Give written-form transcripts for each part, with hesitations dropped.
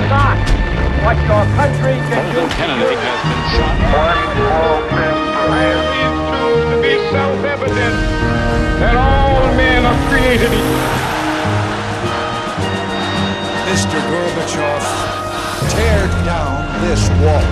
not what your country can do. Kennedy has been shot. It needs to be self-evident that all men are created equal. Mr. Gorbachev, tear down this wall.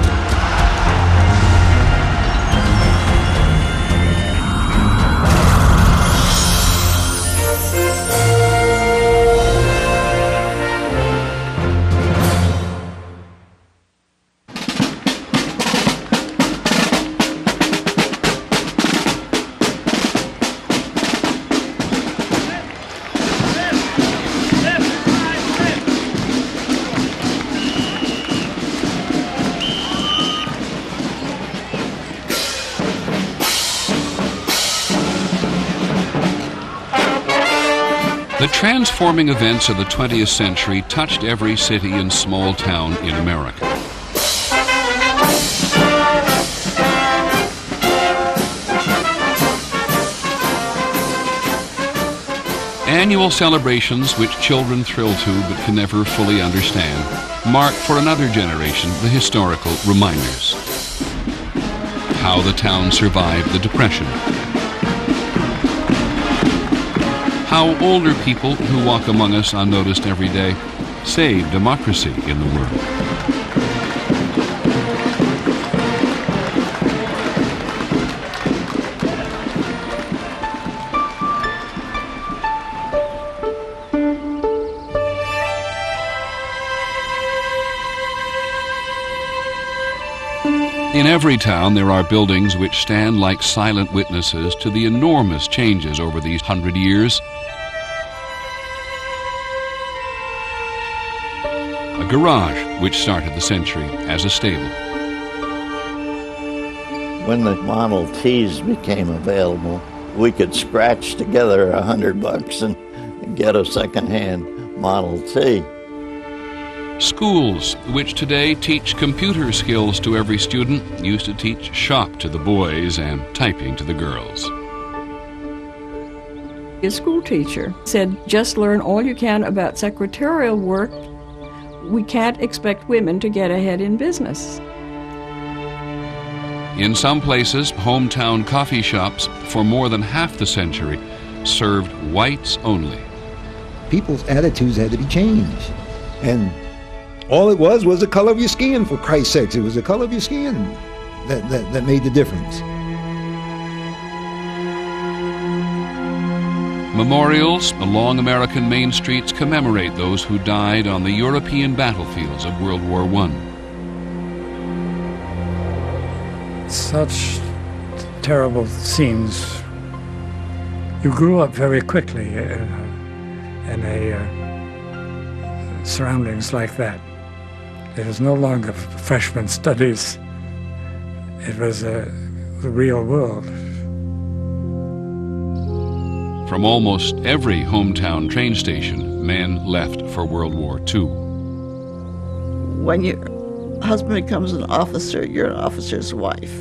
The transforming events of the 20th century touched every city and small town in America. Annual celebrations, which children thrill to but can never fully understand, mark for another generation the historical reminders. How the town survived the Depression. How older people who walk among us unnoticed every day save democracy in the world. In every town there are buildings which stand like silent witnesses to the enormous changes over these 100 years. A garage which started the century as a stable. When the Model Ts became available, we could scratch together $100 and get a second-hand Model T. Schools, which today teach computer skills to every student, used to teach shop to the boys and typing to the girls. A school teacher said, just learn all you can about secretarial work. We can't expect women to get ahead in business. In some places, hometown coffee shops for more than half the century served whites only. People's attitudes had to be changed. And all it was the color of your skin, for Christ's sakes. It was the color of your skin that made the difference. Memorials along American main streets commemorate those who died on the European battlefields of World War I. Such terrible scenes. You grew up very quickly in surroundings like that. It was no longer freshman studies. It was the real world. From almost every hometown train station, men left for World War II. When your husband becomes an officer, you're an officer's wife.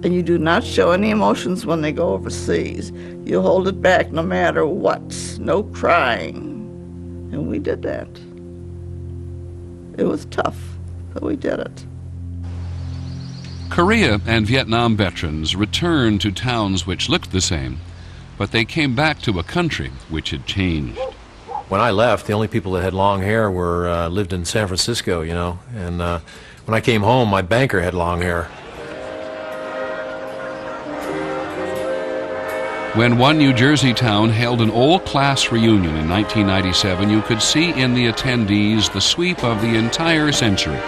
And you do not show any emotions when they go overseas. You hold it back no matter what. No crying. And we did that. It was tough, but we did it. Korea and Vietnam veterans returned to towns which looked the same, but they came back to a country which had changed. When I left, the only people that had long hair were lived in San Francisco, you know, and when I came home, my banker had long hair. When one New Jersey town held an all-class reunion in 1997, you could see in the attendees the sweep of the entire century.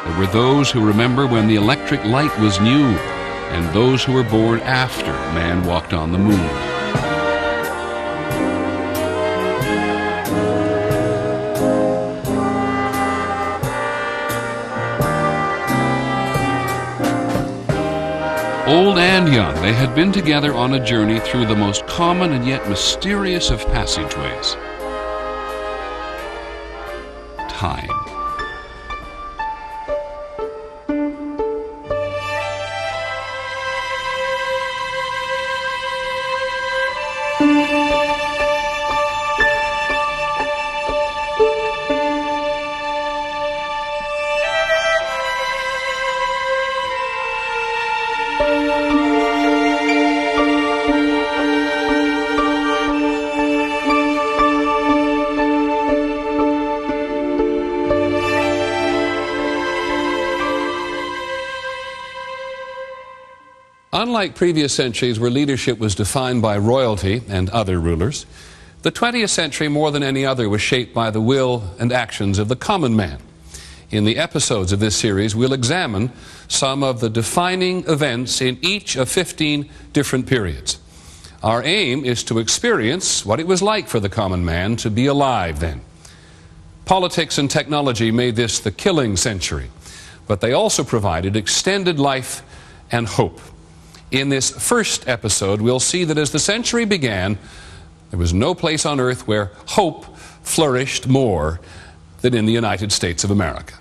There were those who remember when the electric light was new, and those who were born after man walked on the moon. Old and young, they had been together on a journey through the most common and yet mysterious of passageways. Time. Unlike previous centuries where leadership was defined by royalty and other rulers, the 20th century, more than any other, was shaped by the will and actions of the common man. In the episodes of this series, we'll examine some of the defining events in each of 15 different periods. Our aim is to experience what it was like for the common man to be alive then. Politics and technology made this the killing century, but they also provided extended life and hope. In this first episode, we'll see that as the century began, there was no place on earth where hope flourished more than in the United States of America.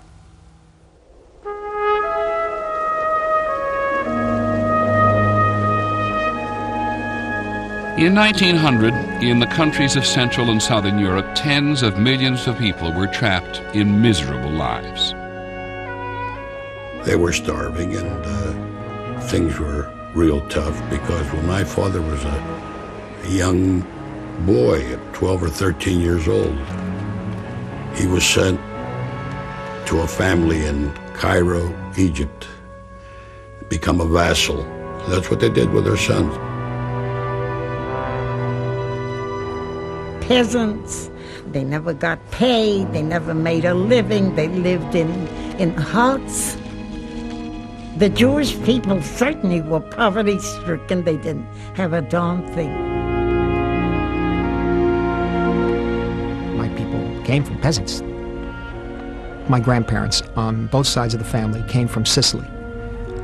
In 1900, in the countries of Central and Southern Europe, tens of millions of people were trapped in miserable lives. They were starving, and things were real tough, because when my father was a young boy at 12 or 13 years old, he was sent to a family in Cairo, Egypt, to become a vassal. That's what they did with their sons. Peasants, they never got paid, they never made a living, they lived in huts. The Jewish people certainly were poverty-stricken. They didn't have a darn thing. My people came from peasants. My grandparents on both sides of the family came from Sicily.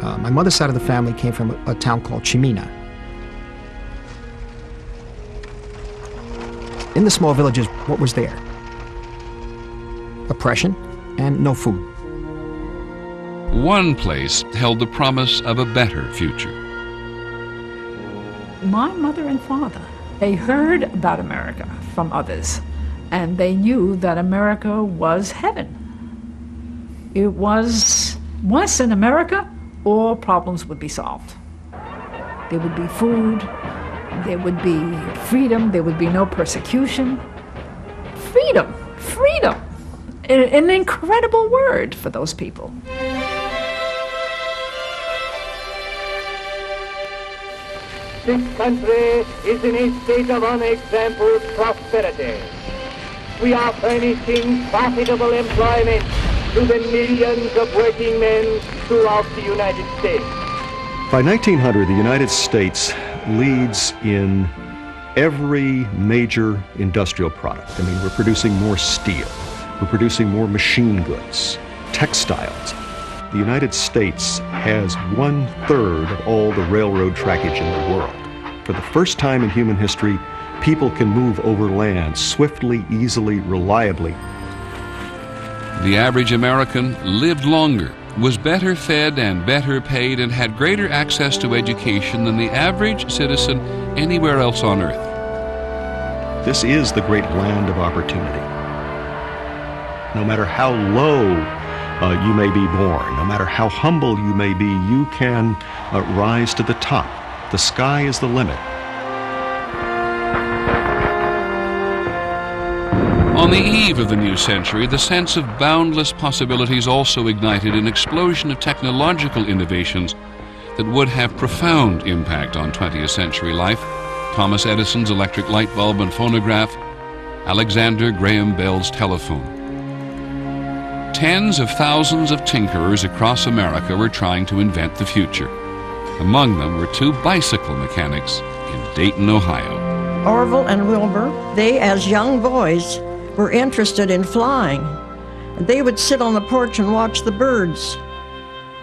My mother's side of the family came from a town called Cimina. In the small villages, what was there? Oppression and no food. One place held the promise of a better future. My mother and father, they heard about America from others, and they knew that America was heaven. It was once in America, all problems would be solved. There would be food, there would be freedom, there would be no persecution. Freedom, freedom, an incredible word for those people. This country is in a state of unexampled prosperity. We are furnishing profitable employment to the millions of working men throughout the United States. By 1900, the United States leads in every major industrial product. I mean, we're producing more steel, we're producing more machine goods, textiles. The United States has 1/3 of all the railroad trackage in the world. For the first time in human history, people can move over land swiftly, easily, reliably. The average American lived longer, was better fed and better paid, and had greater access to education than the average citizen anywhere else on earth. This is the great land of opportunity. No matter how low you may be born, no matter how humble you may be, you can rise to the top. The sky is the limit. On the eve of the new century, the sense of boundless possibilities also ignited an explosion of technological innovations that would have profound impact on 20th century life. Thomas Edison's electric light bulb and phonograph, Alexander Graham Bell's telephone. Tens of thousands of tinkerers across America were trying to invent the future. Among them were 2 bicycle mechanics in Dayton, Ohio. Orville and Wilbur, they as young boys were interested in flying. They would sit on the porch and watch the birds.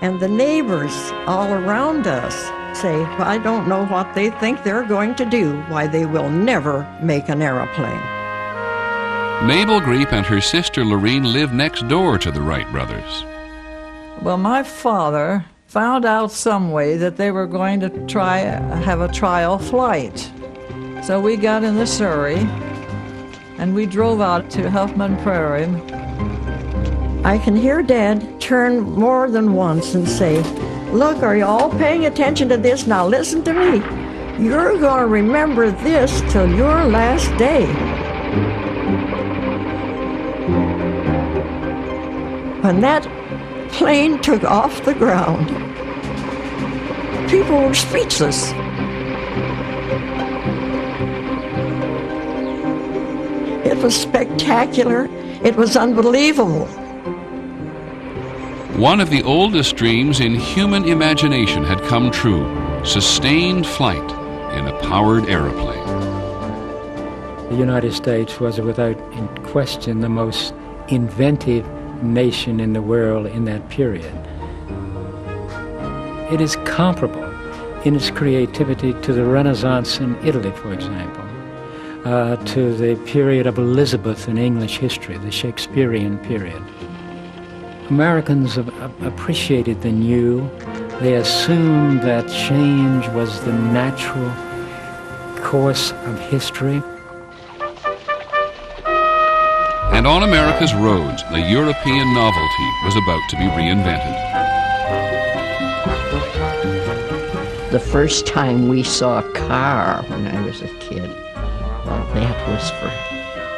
And the neighbors all around us say, I don't know what they think they're going to do, why they will never make an airplane. Mabel Greep and her sister Lorene lived next door to the Wright brothers. Well, my father found out some way that they were going to have a trial flight. So we got in the Surrey and we drove out to Huffman Prairie. I can hear Dad turn more than once and say, look, are you all paying attention to this? Now listen to me. You're going to remember this till your last day. When that plane took off the ground, people were speechless. It was spectacular. It was unbelievable. One of the oldest dreams in human imagination had come true: sustained flight in a powered aeroplane. The United States was without question the most inventive nation in the world in that period. It is comparable in its creativity to the Renaissance in Italy, for example, to the period of Elizabeth in English history, the Shakespearean period. Americans appreciated the new. They assumed that change was the natural course of history. And on America's roads, the European novelty was about to be reinvented. The first time we saw a car when I was a kid, well, that was for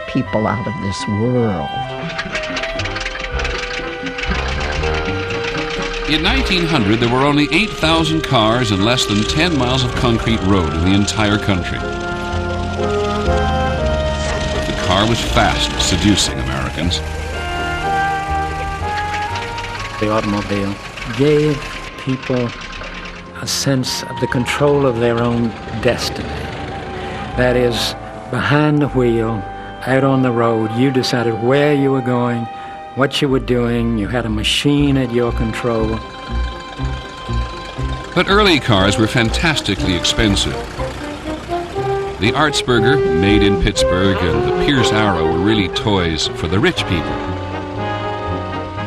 people out of this world. In 1900, there were only 8,000 cars and less than 10 miles of concrete road in the entire country. The car was fast seducing Americans. The automobile gave people a sense of the control of their own destiny. That is, behind the wheel, out on the road, you decided where you were going, what you were doing. You had a machine at your control. But early cars were fantastically expensive. The Artsburger, made in Pittsburgh, and the Pierce Arrow were really toys for the rich people.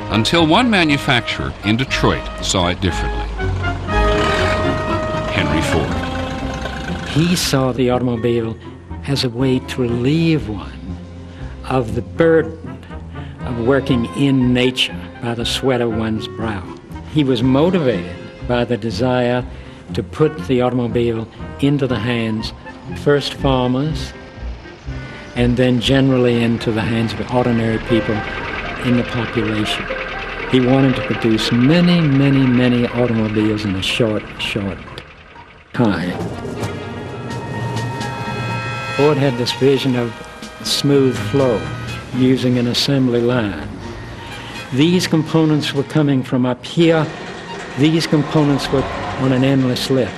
Until one manufacturer in Detroit saw it differently. Henry Ford. He saw the automobile as a way to relieve one of the burden of working in nature by the sweat of one's brow. He was motivated by the desire to put the automobile into the hands of first farmers and then generally into the hands of ordinary people in the population. He wanted to produce many, many, many automobiles in a short time. Ford had this vision of smooth flow using an assembly line. These components were coming from up here. These components were on an endless lift.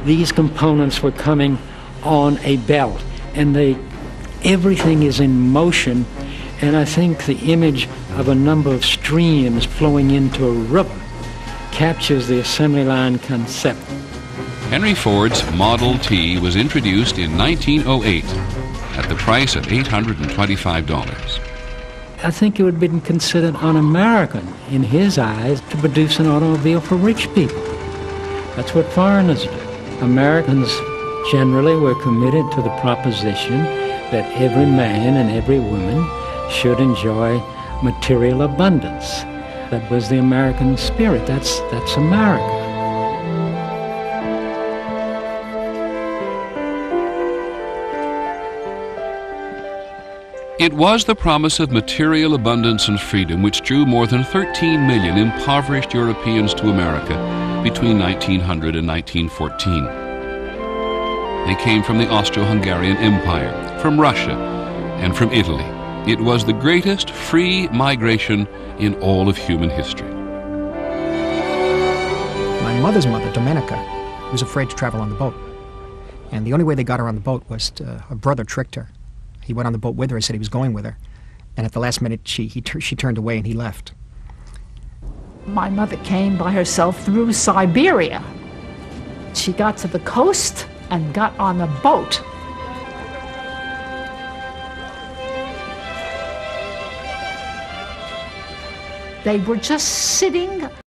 These components were coming on a belt, and everything is in motion. And I think the image of a number of streams flowing into a river captures the assembly line concept. Henry Ford's Model T was introduced in 1908 at the price of $825. I think it would have been considered un-American in his eyes to produce an automobile for rich people. That's what foreigners do. Americans generally were committed to the proposition that every man and every woman should enjoy material abundance. That was the American spirit. That's America. It was the promise of material abundance and freedom which drew more than 13 million impoverished Europeans to America between 1900 and 1914. They came from the Austro-Hungarian Empire, from Russia, and from Italy. It was the greatest free migration in all of human history. My mother's mother, Domenica, was afraid to travel on the boat. And the only way they got her on the boat was her brother tricked her. He went on the boat with her and said he was going with her. And at the last minute, she turned away and he left. My mother came by herself through Siberia. She got to the coast and got on a boat. They were just sitting